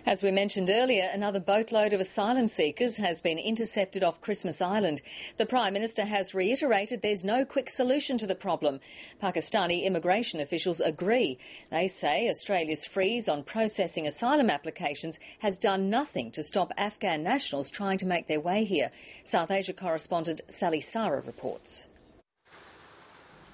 As we mentioned earlier, another boatload of asylum seekers has been intercepted off Christmas Island. The Prime Minister has reiterated there's no quick solution to the problem. Pakistani immigration officials agree. They say Australia's freeze on processing asylum applications has done nothing to stop Afghan nationals trying to make their way here. South Asia correspondent Sally Sara reports.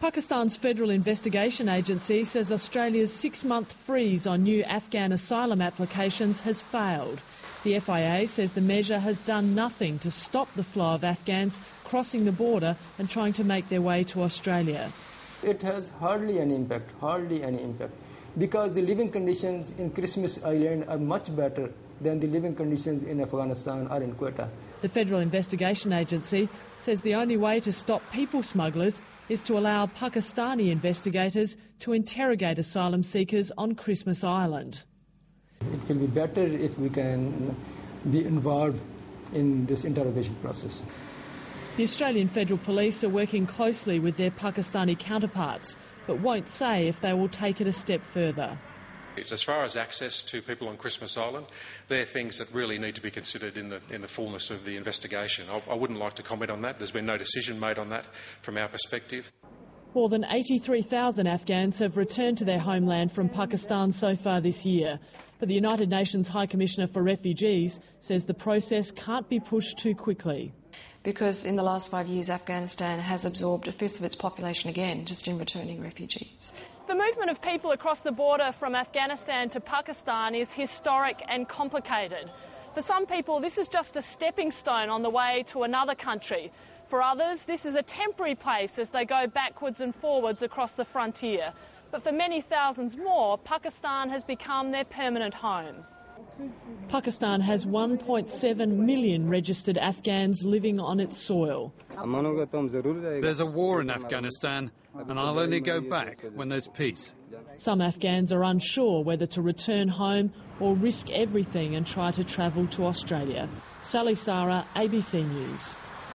Pakistan's Federal Investigation Agency says Australia's 6-month freeze on new Afghan asylum applications has failed. The FIA says the measure has done nothing to stop the flow of Afghans crossing the border and trying to make their way to Australia. It has hardly any impact, because the living conditions in Christmas Island are much better than the living conditions in Afghanistan or in Quetta. The Federal Investigation Agency says the only way to stop people smugglers is to allow Pakistani investigators to interrogate asylum seekers on Christmas Island. It will be better if we can be involved in this interrogation process. The Australian Federal Police are working closely with their Pakistani counterparts, but won't say if they will take it a step further. As far as access to people on Christmas Island, they're things that really need to be considered in the fullness of the investigation. I wouldn't like to comment on that. There's been no decision made on that from our perspective. More than 83,000 Afghans have returned to their homeland from Pakistan so far this year. But the United Nations High Commissioner for Refugees says the process can't be pushed too quickly. Because in the last 5 years, Afghanistan has absorbed a fifth of its population again, just in returning refugees. The movement of people across the border from Afghanistan to Pakistan is historic and complicated. For some people, this is just a stepping stone on the way to another country. For others, this is a temporary place as they go backwards and forwards across the frontier. But for many thousands more, Pakistan has become their permanent home. Pakistan has 1.7 million registered Afghans living on its soil. There's a war in Afghanistan, and I'll only go back when there's peace. Some Afghans are unsure whether to return home or risk everything and try to travel to Australia. Sally Sara, ABC News.